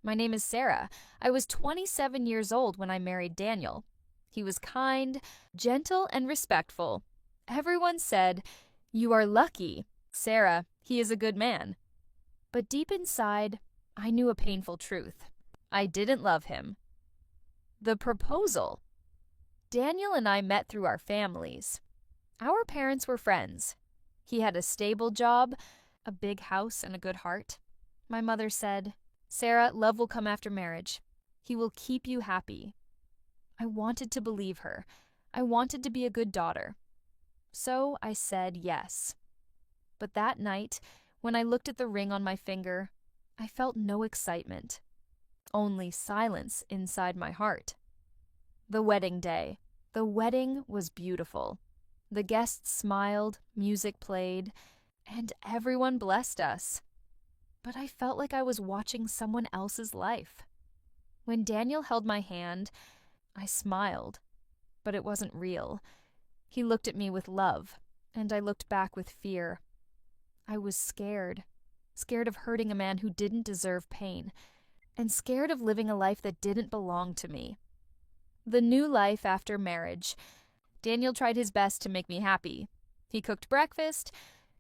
My name is Sarah. I was 27 years old when I married Daniel. He was kind, gentle, and respectful. Everyone said, "You are lucky. Sarah, he is a good man." But deep inside, I knew a painful truth. I didn't love him. The proposal. Daniel and I met through our families. Our parents were friends. He had a stable job, a big house, and a good heart. My mother said, "Sarah, love will come after marriage. He will keep you happy." I wanted to believe her. I wanted to be a good daughter. So I said yes. But that night, when I looked at the ring on my finger, I felt no excitement, only silence inside my heart. The wedding day. The wedding was beautiful. The guests smiled, music played, and everyone blessed us. But I felt like I was watching someone else's life. When Daniel held my hand, I smiled, but it wasn't real. He looked at me with love, and I looked back with fear. I was scared of hurting a man who didn't deserve pain, and scared of living a life that didn't belong to me. The new life after marriage. Daniel tried his best to make me happy. He cooked breakfast,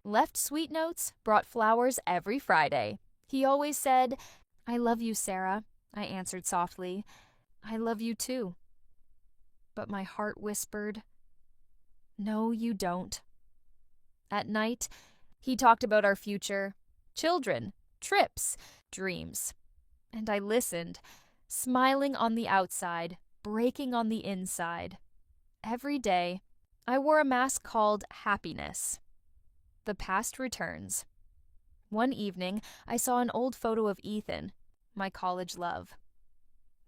left sweet notes, brought flowers every Friday. He always said, "I love you, Sarah." I answered softly, "I love you too." But my heart whispered, "No, you don't." At night, he talked about our future, children, trips, dreams. And I listened, smiling on the outside, breaking on the inside. Every day, I wore a mask called happiness. The past returns. One evening, I saw an old photo of Ethan, my college love.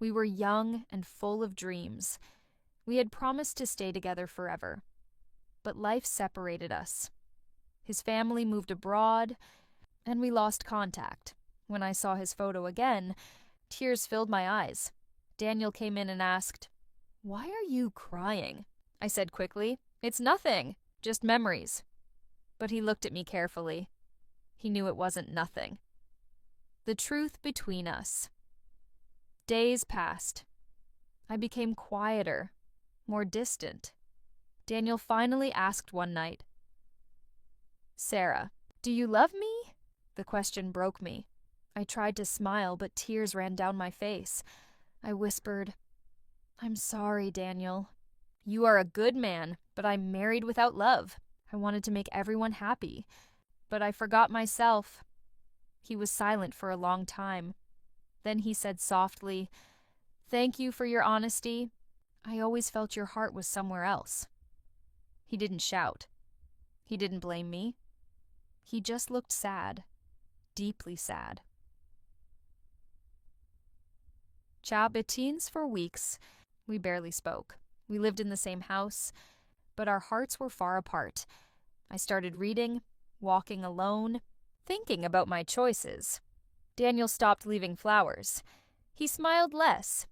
We were young and full of dreams. We had promised to stay together forever. But life separated us. His family moved abroad, and we lost contact. When I saw his photo again, tears filled my eyes. Daniel came in and asked, "Why are you crying?" I said quickly, "It's nothing, just memories." But he looked at me carefully. He knew it wasn't nothing. The truth between us. Days passed. I became quieter, more distant. Daniel finally asked one night, "Sarah, do you love me?" The question broke me. I tried to smile, but tears ran down my face. I whispered, "I'm sorry, Daniel. You are a good man, but I'm married without love. I wanted to make everyone happy, but I forgot myself." He was silent for a long time. Then he said softly, "Thank you for your honesty. I always felt your heart was somewhere else." He didn't shout. He didn't blame me. He just looked sad, deeply sad. Ciao bettines for weeks. We barely spoke. We lived in the same house, but our hearts were far apart. I started reading, walking alone, thinking about my choices. Daniel stopped leaving flowers. He smiled less.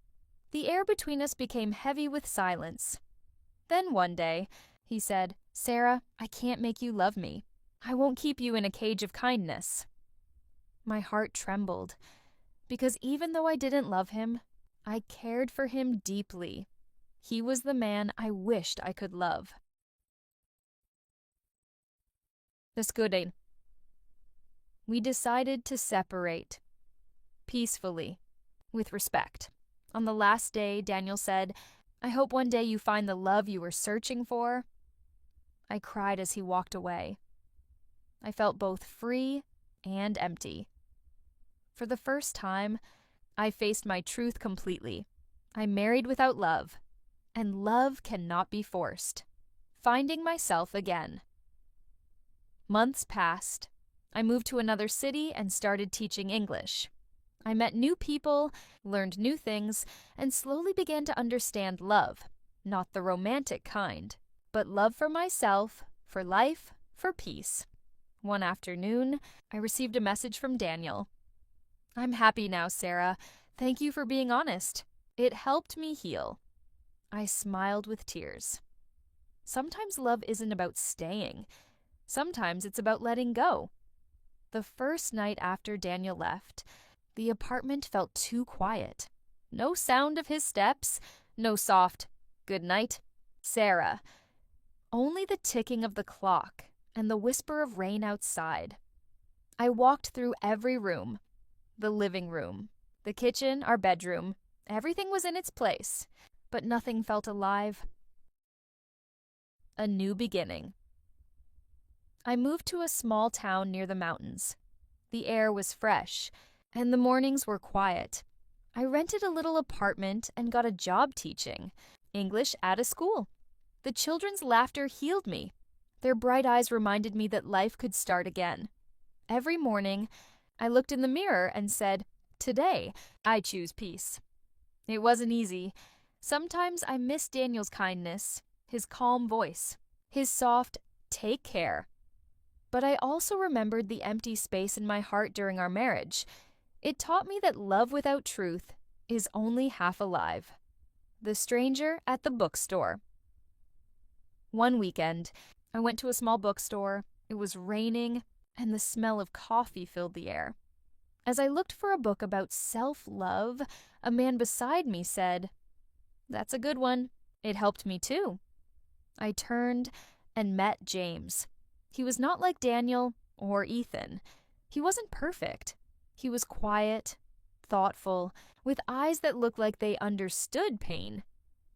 The air between us became heavy with silence. Then one day, he said, "Sarah, I can't make you love me. I won't keep you in a cage of kindness." My heart trembled, because even though I didn't love him, I cared for him deeply. He was the man I wished I could love. Descuiden. We decided to separate. Peacefully. With respect. On the last day, Daniel said, "I hope one day you find the love you were searching for." I cried as he walked away. I felt both free and empty. For the first time, I faced my truth completely. I married without love, and love cannot be forced. Finding myself again. Months passed. I moved to another city and started teaching English. I met new people, learned new things, and slowly began to understand love. Not the romantic kind, but love for myself, for life, for peace. One afternoon, I received a message from Daniel. "I'm happy now, Sarah. Thank you for being honest. It helped me heal." I smiled with tears. Sometimes love isn't about staying. Sometimes it's about letting go. The first night after Daniel left, The apartment felt too quiet. No sound of his steps, no soft, "Good night, Sarah." Only the ticking of the clock and the whisper of rain outside. I walked through every room. The living room, the kitchen, our bedroom. Everything was in its place, but nothing felt alive. A new beginning. I moved to a small town near the mountains. The air was fresh, and the mornings were quiet. I rented a little apartment and got a job teaching English at a school. The children's laughter healed me. Their bright eyes reminded me that life could start again. Every morning, I looked in the mirror and said, "Today, I choose peace." It wasn't easy. Sometimes I missed Daniel's kindness, his calm voice, his soft, "Take care." But I also remembered the empty space in my heart during our marriage. It taught me that love without truth is only half alive. The stranger at the bookstore. One weekend, I went to a small bookstore. It was raining, and the smell of coffee filled the air. As I looked for a book about self-love, a man beside me said, "That's a good one. It helped me too." I turned and met James. He was not like Daniel or Ethan. He wasn't perfect. He was quiet, thoughtful, with eyes that looked like they understood pain.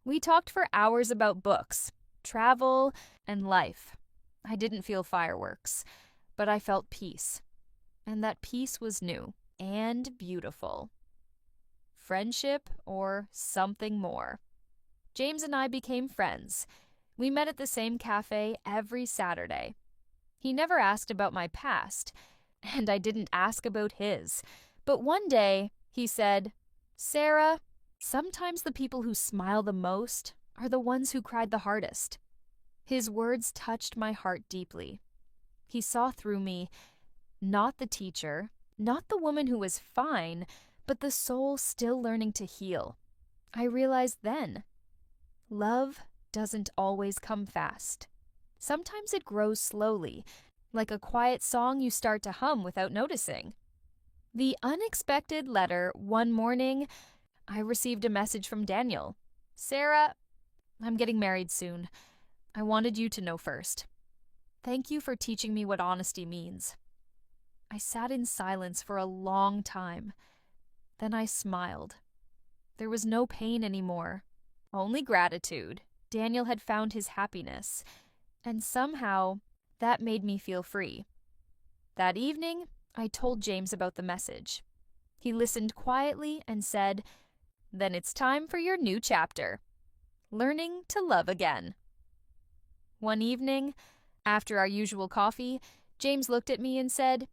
We talked for hours about books, travel, and life. I didn't feel fireworks, but I felt peace. And that peace was new and beautiful. Friendship or something more. James and I became friends. We met at the same cafe every Saturday. He never asked about my past, and I didn't ask about his. But one day, he said, "Sarah, sometimes the people who smile the most are the ones who cried the hardest." His words touched my heart deeply. He saw through me, not the teacher, not the woman who was fine, but the soul still learning to heal. I realized then, love doesn't always come fast. Sometimes it grows slowly, like a quiet song you start to hum without noticing. The unexpected letter one morning, I received a message from Daniel. "Sarah, I'm getting married soon. I wanted you to know first. Thank you for teaching me what honesty means." I sat in silence for a long time. Then I smiled. There was no pain anymore, only gratitude. Daniel had found his happiness, and somehow that made me feel free. That evening, I told James about the message. He listened quietly and said, "Then it's time for your new chapter. Learning to love again." One evening, after our usual coffee, James looked at me and said,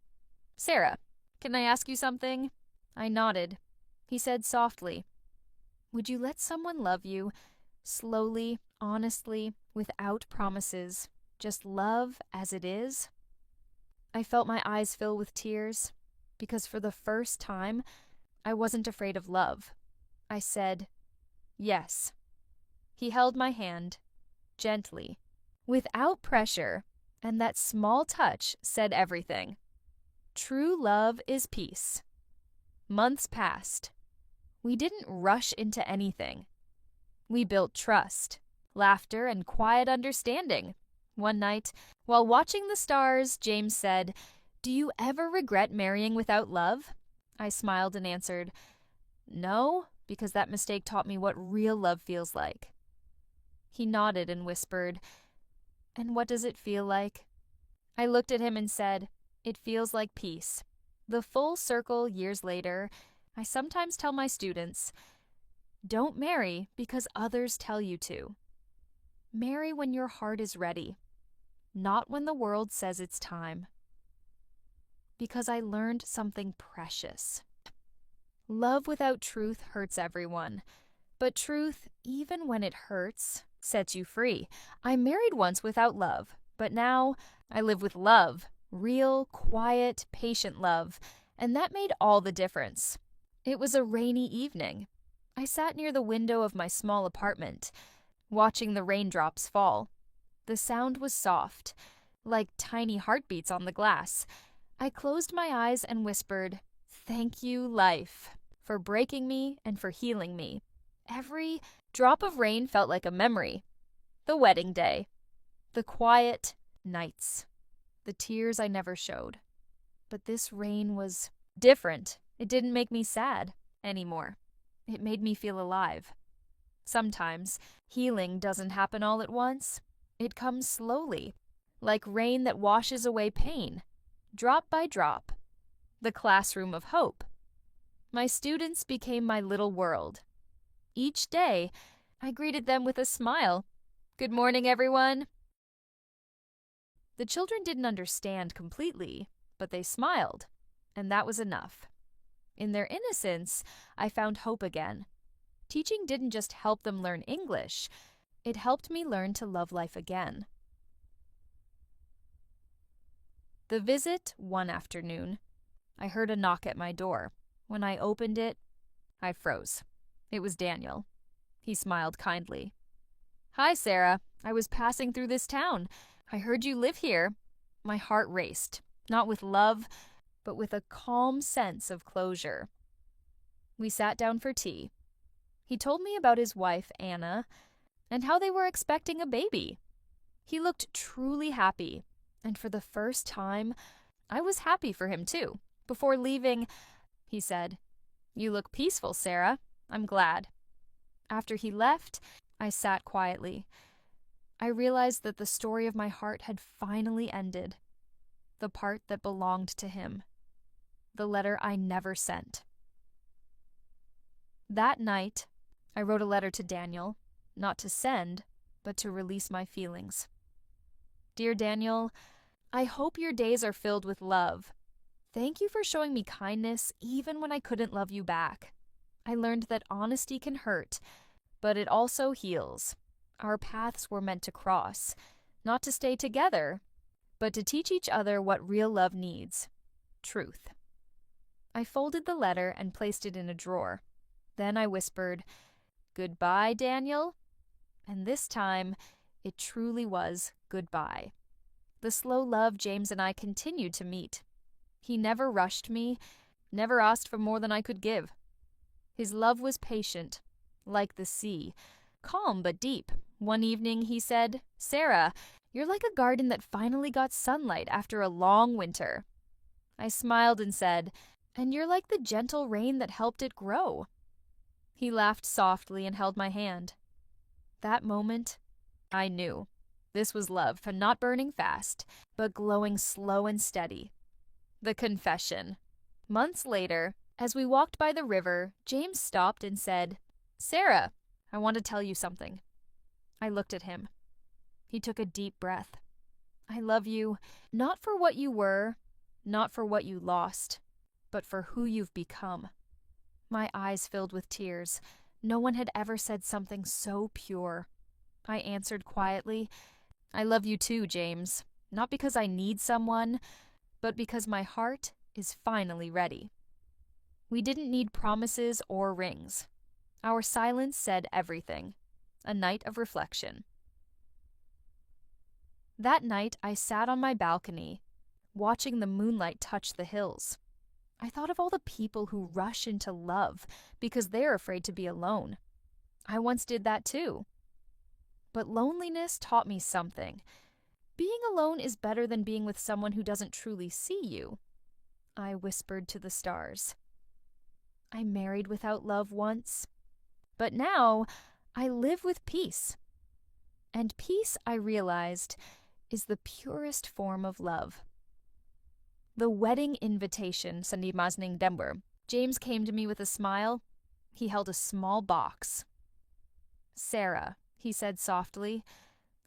"Sarah, can I ask you something?" I nodded. He said softly, "Would you let someone love you, slowly, honestly, without promises, just love as it is?" I felt my eyes fill with tears, because for the first time, I wasn't afraid of love. I said, "Yes." He held my hand, gently, without pressure, and that small touch said everything. True love is peace. Months passed. We didn't rush into anything. We built trust, laughter, and quiet understanding. One night, while watching the stars, James said, "Do you ever regret marrying without love?" I smiled and answered, "No, because that mistake taught me what real love feels like." He nodded and whispered, "And what does it feel like?" I looked at him and said, "It feels like peace." The full circle years later, I sometimes tell my students, don't marry because others tell you to. Marry when your heart is ready, not when the world says it's time. Because I learned something precious. Love without truth hurts everyone, but truth, even when it hurts, sets you free. I married once without love, but now I live with love, real, quiet, patient love, and that made all the difference. It was a rainy evening. I sat near the window of my small apartment, watching the raindrops fall. The sound was soft, like tiny heartbeats on the glass. I closed my eyes and whispered, Thank you, life, for breaking me and for healing me. Every drop of rain felt like a memory. The wedding day, the quiet nights, the tears I never showed. But this rain was different. It didn't make me sad anymore. It made me feel alive. Sometimes healing doesn't happen all at once. It comes slowly, like rain that washes away pain, drop by drop. The classroom of hope. My students became my little world. Each day, I greeted them with a smile. Good morning, everyone. The children didn't understand completely, but they smiled, and that was enough. In their innocence, I found hope again. Teaching didn't just help them learn English, it helped me learn to love life again. The visit one afternoon. I heard a knock at my door. When I opened it, I froze. It was Daniel. He smiled kindly. Hi, Sarah. I was passing through this town. I heard you live here. My heart raced, not with love, but with a calm sense of closure. We sat down for tea. He told me about his wife, Anna, and how they were expecting a baby. He looked truly happy, and for the first time, I was happy for him too. Before leaving, he said, You look peaceful, Sarah. I'm glad. After he left, I sat quietly. I realized that the story of my heart had finally ended. The part that belonged to him. The letter I never sent. That night, I wrote a letter to Daniel, not to send, but to release my feelings. Dear Daniel, I hope your days are filled with love. Thank you for showing me kindness even when I couldn't love you back. I learned that honesty can hurt, but it also heals. Our paths were meant to cross, not to stay together, but to teach each other what real love needs. Truth. I folded the letter and placed it in a drawer. Then I whispered, Goodbye, Daniel. And this time, it truly was goodbye. The slow love James and I continued to meet. He never rushed me, never asked for more than I could give. His love was patient, like the sea, calm but deep. One evening he said, Sarah, you're like a garden that finally got sunlight after a long winter. I smiled and said, and you're like the gentle rain that helped it grow. He laughed softly and held my hand. That moment, I knew. This was love, not burning fast, but glowing slow and steady. The confession. Months later, as we walked by the river, James stopped and said, Sarah, I want to tell you something. I looked at him. He took a deep breath. I love you, not for what you were, not for what you lost, but for who you've become. My eyes filled with tears. No one had ever said something so pure. I answered quietly, I love you too, James. Not because I need someone, but because my heart is finally ready. We didn't need promises or rings. Our silence said everything. A night of reflection. That night, I sat on my balcony, watching the moonlight touch the hills. I thought of all the people who rush into love because they're afraid to be alone. I once did that too. But loneliness taught me something. Being alone is better than being with someone who doesn't truly see you. I whispered to the stars. I married without love once, but now I live with peace. And peace, I realized, is the purest form of love. The wedding invitation, Sandeep Masning Dembur. James came to me with a smile. He held a small box. Sarah, he said softly,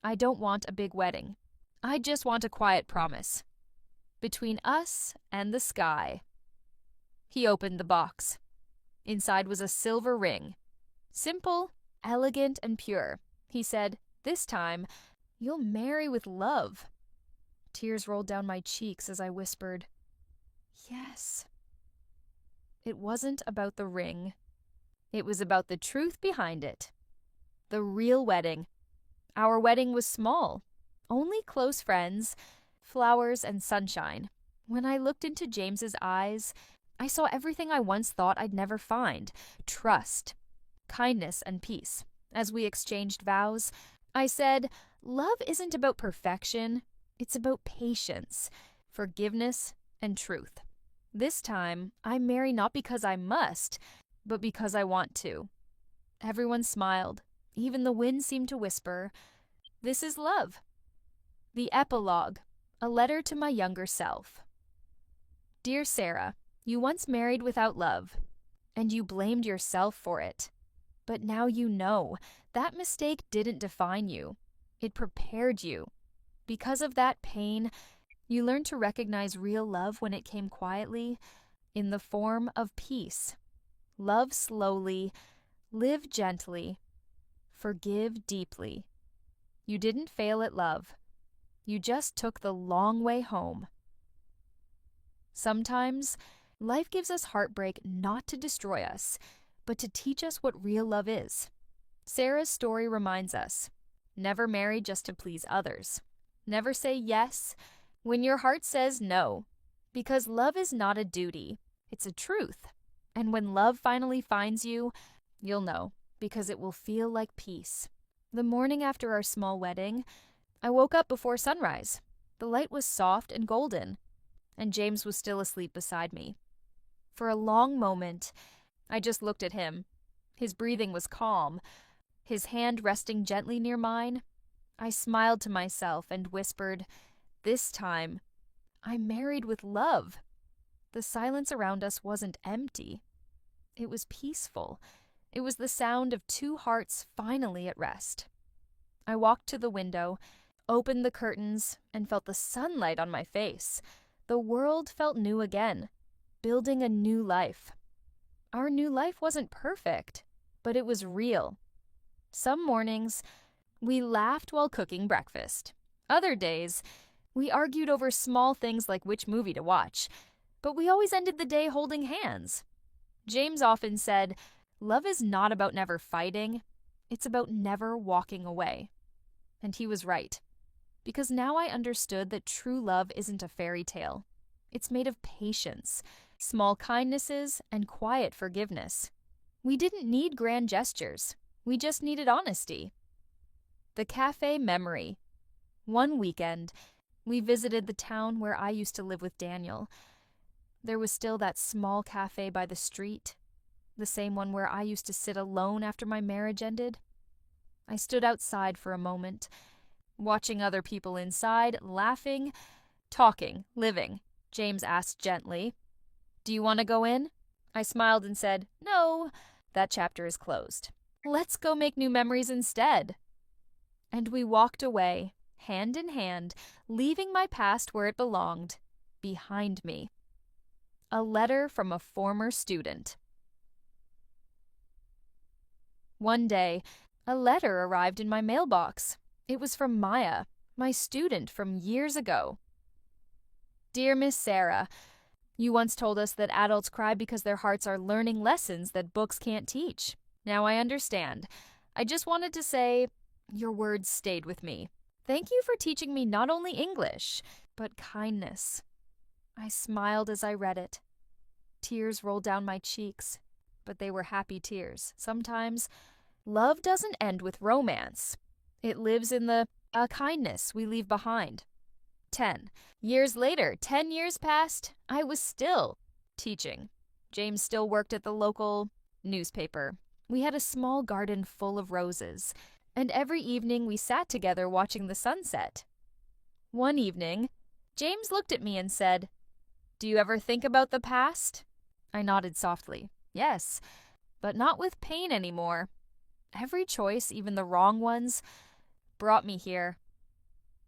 I don't want a big wedding. I just want a quiet promise. Between us and the sky. He opened the box. Inside was a silver ring. Simple, elegant, and pure. He said, This time, you'll marry with love. Tears rolled down my cheeks as I whispered, Yes. It wasn't about the ring. It was about the truth behind it. The real wedding. Our wedding was small. Only close friends, flowers, and sunshine. When I looked into James's eyes, I saw everything I once thought I'd never find: trust, kindness, and peace. As we exchanged vows, I said, love isn't about perfection, it's about patience, forgiveness, and truth. This time, I marry not because I must, but because I want to. Everyone smiled. Even the wind seemed to whisper, "This is love." The epilogue, a letter to my younger self. Dear Sarah, you once married without love, and you blamed yourself for it. But now you know that mistake didn't define you. It prepared you. Because of that pain, you learned to recognize real love when it came quietly, in the form of peace. Love slowly, live gently, forgive deeply. You didn't fail at love. You just took the long way home. Sometimes, life gives us heartbreak not to destroy us, but to teach us what real love is. Sarah's story reminds us, never marry just to please others. Never say yes when your heart says no, because love is not a duty, it's a truth. And when love finally finds you, you'll know, because it will feel like peace. The morning after our small wedding, I woke up before sunrise. The light was soft and golden, and James was still asleep beside me. For a long moment, I just looked at him. His breathing was calm, his hand resting gently near mine. I smiled to myself and whispered, "This time, I'm married with love." The silence around us wasn't empty. It was peaceful. It was the sound of two hearts finally at rest. I walked to the window, opened the curtains, and felt the sunlight on my face. The world felt new again, building a new life. Our new life wasn't perfect, but it was real. Some mornings, we laughed while cooking breakfast. Other days, we argued over small things like which movie to watch, but we always ended the day holding hands. James often said, love is not about never fighting, it's about never walking away. And he was right, because now I understood that true love isn't a fairy tale. It's made of patience, small kindnesses, and quiet forgiveness. We didn't need grand gestures, we just needed honesty. The cafe memory. One weekend, we visited the town where I used to live with Daniel. There was still that small cafe by the street, the same one where I used to sit alone after my marriage ended. I stood outside for a moment, watching other people inside, laughing, talking, living. James asked gently, "Do you want to go in?" I smiled and said, "No, that chapter is closed. Let's go make new memories instead." And we walked away, hand in hand, leaving my past where it belonged, behind me. A letter from a former student. One day, a letter arrived in my mailbox. It was from Maya, my student from years ago. Dear Miss Sarah, you once told us that adults cry because their hearts are learning lessons that books can't teach. Now I understand. I just wanted to say, your words stayed with me. Thank you for teaching me not only English, but kindness. I smiled as I read it. Tears rolled down my cheeks, but they were happy tears. Sometimes, love doesn't end with romance. It lives in the kindness we leave behind. 10 years later, 10 years passed, I was still teaching. James still worked at the local newspaper. We had a small garden full of roses, and every evening we sat together watching the sunset. One evening, James looked at me and said, "Do you ever think about the past?" I nodded softly. Yes, but not with pain anymore. Every choice, even the wrong ones, brought me here.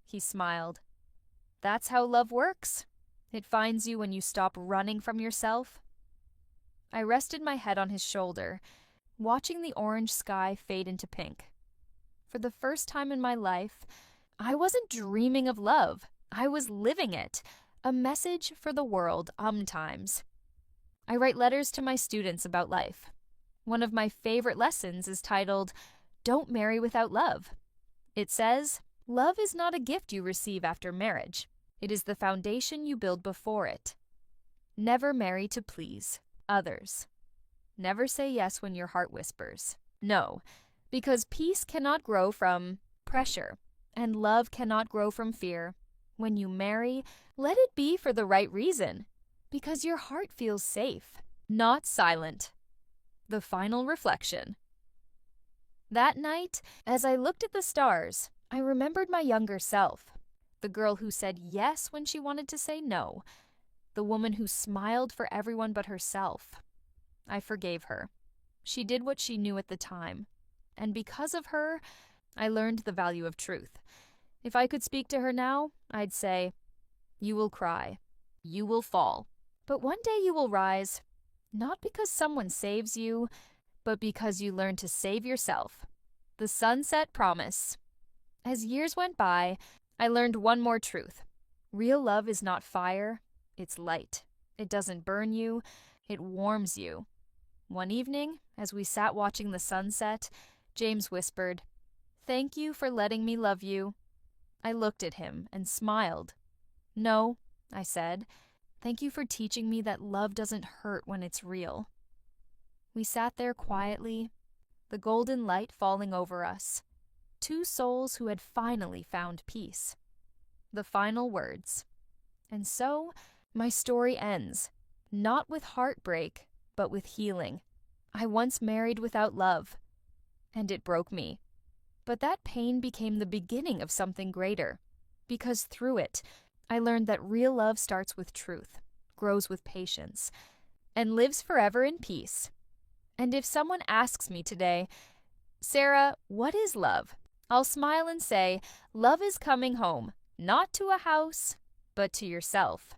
He smiled. That's how love works. It finds you when you stop running from yourself. I rested my head on his shoulder, watching the orange sky fade into pink. For the first time in my life, I wasn't dreaming of love. I was living it. A message for the world times. I write letters to my students about life. One of my favorite lessons is titled, "Don't Marry Without Love." It says, love is not a gift you receive after marriage. It is the foundation you build before it. Never marry to please others. Never say yes when your heart whispers no, because peace cannot grow from pressure, and love cannot grow from fear. When you marry, let it be for the right reason, because your heart feels safe, not silent. The final reflection. That night, as I looked at the stars, I remembered my younger self, the girl who said yes when she wanted to say no, the woman who smiled for everyone but herself. I forgave her. She did what she knew at the time, and because of her, I learned the value of truth. If I could speak to her now, I'd say, "You will cry. You will fall. But one day you will rise, not because someone saves you, but because you learn to save yourself." The Sunset Promise. As years went by, I learned one more truth. Real love is not fire, it's light. It doesn't burn you, it warms you. One evening, as we sat watching the sunset, James whispered, "Thank you for letting me love you." I looked at him and smiled. "No," I said. "Thank you for teaching me that love doesn't hurt when it's real." We sat there quietly, the golden light falling over us. Two souls who had finally found peace. The final words. And so, my story ends, not with heartbreak, but with healing. I once married without love, and it broke me. But that pain became the beginning of something greater, because through it, I learned that real love starts with truth, grows with patience, and lives forever in peace. And if someone asks me today, "Sarah, what is love?" I'll smile and say, love is coming home, not to a house, but to yourself.